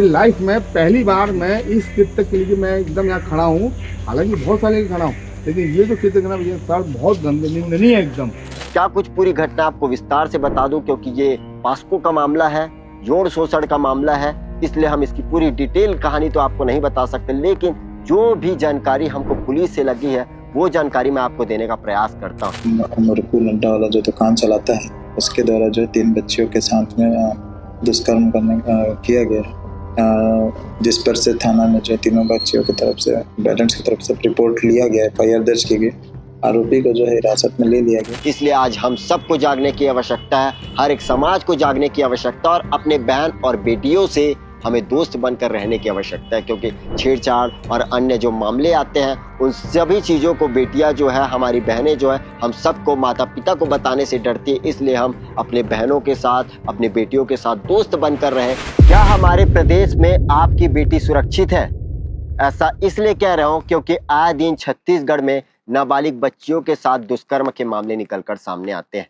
मेरी लाइफ में पहली बार मैं इस कृत्य के लिए मैं एकदम यहाँ खड़ा हूँ। हालांकि बहुत सारे खड़ा हूँ, लेकिन ये जो कृत्य करना मुझे सर बहुत गंदे निंदनीय है एकदम। क्या कुछ पूरी घटना आपको विस्तार से बता दूं, क्योंकि ये पास्को का मामला है, यौन शोषण का मामला है, इसलिए हम इसकी पूरी डिटेल कहानी तो आपको नहीं बता सकते, लेकिन जो भी जानकारी हमको पुलिस से लगी है वो जानकारी मैं आपको देने का प्रयास करता हूँ। मुरकू नड्डा वाला जो दुकान चलाता है, उसके द्वारा जो 3 बच्चियों के साथ में दुष्कर्म किया गया, जिस पर से थाना में जो तीनों बच्चियों की तरफ से पेरेंट्स की तरफ से रिपोर्ट लिया गया, FIR दर्ज की गई, आरोपी को जो है हिरासत में ले लिया गया। इसलिए आज हम सबको जागने की आवश्यकता है, हर एक समाज को जागने की आवश्यकता, और अपने बहन और बेटियों से हमें दोस्त बनकर रहने की आवश्यकता है, क्योंकि छेड़छाड़ और अन्य जो मामले आते हैं उन सभी चीज़ों को बेटियां जो है, हमारी बहनें जो है, हम सबको माता पिता को बताने से डरती है। इसलिए हम अपने बहनों के साथ, अपनी बेटियों के साथ दोस्त बनकर रहें। क्या हमारे प्रदेश में आपकी बेटी सुरक्षित है? ऐसा इसलिए कह रहा हूँ क्योंकि आए दिन छत्तीसगढ़ में नाबालिग बच्चियों के साथ दुष्कर्म के मामले निकलकर सामने आते हैं।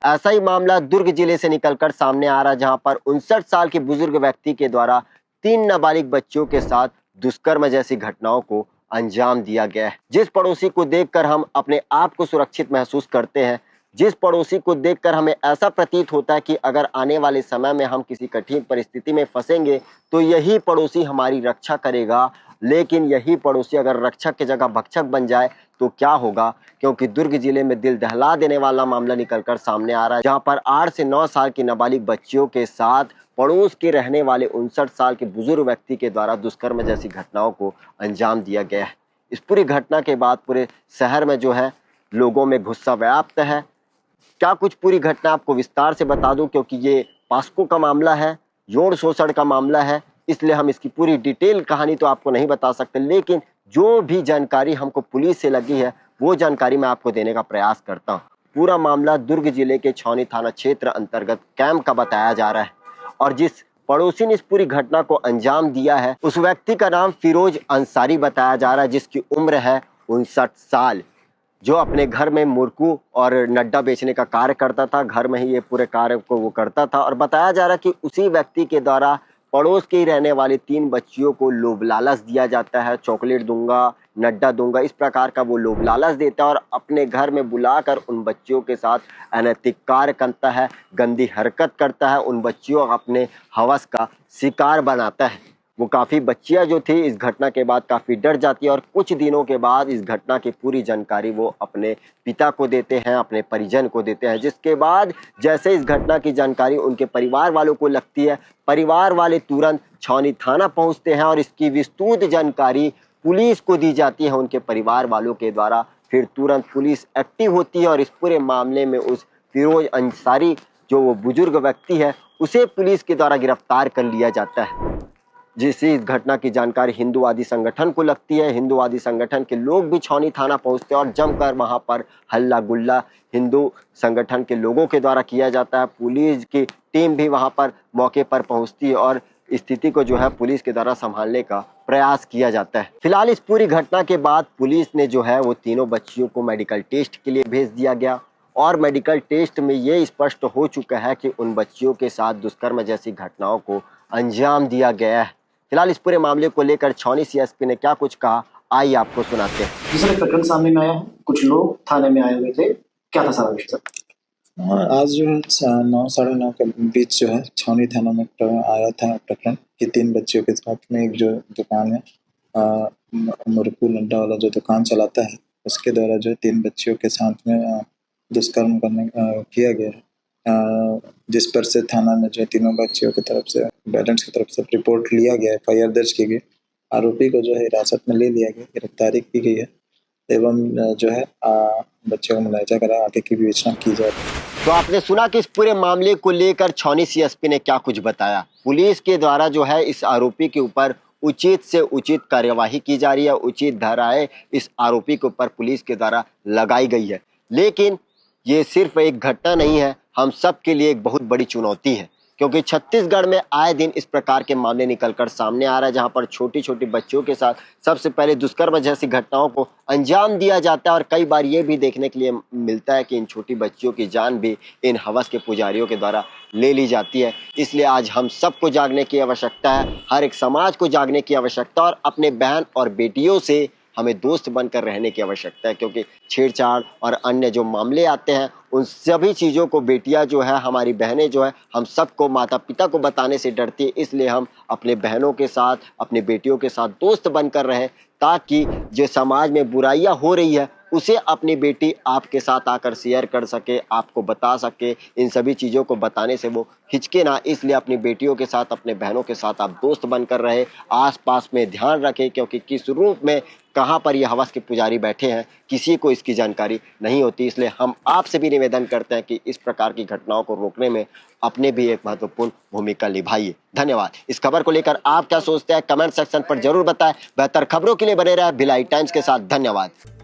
ऐसा ही मामला दुर्ग जिले से निकलकर सामने आ रहा है, जहां पर 59 साल के बुजुर्ग व्यक्ति के द्वारा 3 नाबालिग बच्चियों के साथ दुष्कर्म जैसी घटनाओं को अंजाम दिया गया है। जिस पड़ोसी को देखकर हम अपने आप को सुरक्षित महसूस करते हैं, जिस पड़ोसी को देखकर हमें ऐसा प्रतीत होता है कि अगर आने वाले समय में हम किसी कठिन परिस्थिति में फंसेंगे तो यही पड़ोसी हमारी रक्षा करेगा, लेकिन यही पड़ोसी अगर रक्षक की जगह भक्षक बन जाए तो क्या होगा? क्योंकि दुर्ग जिले में दिल दहला देने वाला मामला निकलकर सामने आ रहा है, जहां पर 8 से 9 साल की नाबालिग बच्चियों के साथ पड़ोस के रहने वाले 59 साल के बुजुर्ग व्यक्ति के द्वारा दुष्कर्म जैसी घटनाओं को अंजाम दिया गया है। इस पूरी घटना के बाद पूरे शहर में जो है लोगों में गुस्सा व्याप्त है। क्या कुछ पूरी घटना आपको विस्तार से बता दूं, क्योंकि ये पास्को का मामला है, यौन शोषण का मामला है, इसलिए हम इसकी पूरी डिटेल कहानी तो आपको नहीं बता सकते, लेकिन जो भी जानकारी हमको पुलिस से लगी है वो जानकारी मैं आपको देने का प्रयास करता हूँ। पूरा मामला दुर्ग जिले के छौनी थाना क्षेत्र अंतर्गत कैंप का बताया जा रहा है, और जिस पड़ोसी ने इस पूरी घटना को अंजाम दिया है उस व्यक्ति का नाम फिरोज अंसारी बताया जा रहा है, जिसकी उम्र है 59 साल, जो अपने घर में मुरकू और नड्डा बेचने का कार्य करता था। घर में ही ये पूरे कार्य को वो करता था, और बताया जा रहा है कि उसी व्यक्ति के द्वारा पड़ोस के ही रहने वाली 3 बच्चियों को लोभ लालच दिया जाता है। चॉकलेट दूंगा, नड्डा दूंगा, इस प्रकार का वो लोभ लालच देता है, और अपने घर में बुलाकर उन बच्चियों के साथ अनैतिक कार्य करता है, गंदी हरकत करता है, उन बच्चियों को अपने हवस का शिकार बनाता है। वो काफ़ी बच्चियां जो थी इस घटना के बाद काफ़ी डर जाती है, और कुछ दिनों के बाद इस घटना की पूरी जानकारी वो अपने पिता को देते हैं, अपने परिजन को देते हैं, जिसके बाद जैसे इस घटना की जानकारी उनके परिवार वालों को लगती है, परिवार वाले तुरंत छौनी थाना पहुंचते हैं और इसकी विस्तृत जानकारी पुलिस को दी जाती है उनके परिवार वालों के द्वारा। फिर तुरंत पुलिस एक्टिव होती है और इस पूरे मामले में उस फिरोज अंसारी जो वो बुजुर्ग व्यक्ति है उसे पुलिस के द्वारा गिरफ्तार कर लिया जाता है। जिससे इस घटना की जानकारी हिंदूवादी संगठन को लगती है। हिंदूवादी संगठन के लोग भी छौनी थाना पहुंचते हैं और जमकर वहां पर हल्ला गुल्ला हिंदू संगठन के लोगों के द्वारा किया जाता है। पुलिस की टीम भी वहां पर मौके पर पहुंचती है और स्थिति को जो है पुलिस के द्वारा संभालने का प्रयास किया जाता है। फिलहाल इस पूरी घटना के बाद पुलिस ने जो है वो तीनों बच्चियों को मेडिकल टेस्ट के लिए भेज दिया गया, और मेडिकल टेस्ट में ये स्पष्ट हो चुका है कि उन बच्चियों के साथ दुष्कर्म जैसी घटनाओं को अंजाम दिया गया है। फिलहाल इस पूरे मामले को लेकर छौनी CSP ने क्या कुछ कहा, आइए आपको सुनाते हैं। जी सर, एक प्रकरण सामने में आया है, कुछ लोग थाने में आए हुए थे, क्या था सारा विषय सर? आज जो है 9 साढ़े 9 के बीच जो है छौनी थाना में आया था प्रकरण कि 3 बच्चियों के साथ में एक जो दुकान है, मुरकू नड्डा वाला जो दुकान चलाता है, उसके द्वारा जो 3 बच्चियों के साथ में दुष्कर्म किया गया है, जिस पर से थाना में जो तीनों बच्चियों की तरफ से पेरेंट्स की तरफ से रिपोर्ट लिया गया, FIR दर्ज की गई, आरोपी को जो है हिरासत में ले लिया गया, गिरफ्तारी की गई है, एवं जो है बच्चों को मुआवजा करा आगे की विवेचना की जा रही है। तो आपने सुना कि इस पूरे मामले को लेकर छौनी CSP ने क्या कुछ बताया। पुलिस के द्वारा जो है इस आरोपी के ऊपर उचित से उचित कार्यवाही की जा रही है, उचित धाराएं इस आरोपी के ऊपर पुलिस के द्वारा लगाई गई है। लेकिन ये सिर्फ एक घटना नहीं है, हम सब के लिए एक बहुत बड़ी चुनौती है, क्योंकि छत्तीसगढ़ में आए दिन इस प्रकार के मामले निकलकर सामने आ रहा है, जहां पर छोटी छोटी बच्चियों के साथ सबसे पहले दुष्कर्म जैसी घटनाओं को अंजाम दिया जाता है। और कई बार ये भी देखने के लिए मिलता है कि इन छोटी बच्चियों की जान भी इन हवस के पुजारियों के द्वारा ले ली जाती है। इसलिए आज हम सबको जागने की आवश्यकता है, हर एक समाज को जागने की आवश्यकता और अपने बहन और बेटियों से हमें दोस्त बनकर रहने की आवश्यकता है। क्योंकि छेड़छाड़ और अन्य जो मामले आते हैं उन सभी चीज़ों को बेटियां जो है, हमारी बहनें जो है, हम सबको माता पिता को बताने से डरती है। इसलिए हम अपने बहनों के साथ, अपने बेटियों के साथ दोस्त बनकर रहें, ताकि जो समाज में बुराइयां हो रही है उसे अपनी बेटी आपके साथ आकर शेयर कर सके, आपको बता सके। इन सभी चीज़ों को बताने से वो हिचके ना। इसलिए अपनी बेटियों के साथ, अपने बहनों के साथ आप दोस्त बनकर रहे, आसपास में ध्यान रखें, क्योंकि किस रूप में कहाँ पर ये हवस के पुजारी बैठे हैं किसी को इसकी जानकारी नहीं होती। इसलिए हम आपसे भी निवेदन करते हैं कि इस प्रकार की घटनाओं को रोकने में अपने भी एक महत्वपूर्ण भूमिका निभाइए। धन्यवाद। इस खबर को लेकर आप क्या सोचते हैं कमेंट सेक्शन पर जरूर बताएं। बेहतर खबरों के लिए बने रहे भिलाई टाइम्स के साथ। धन्यवाद।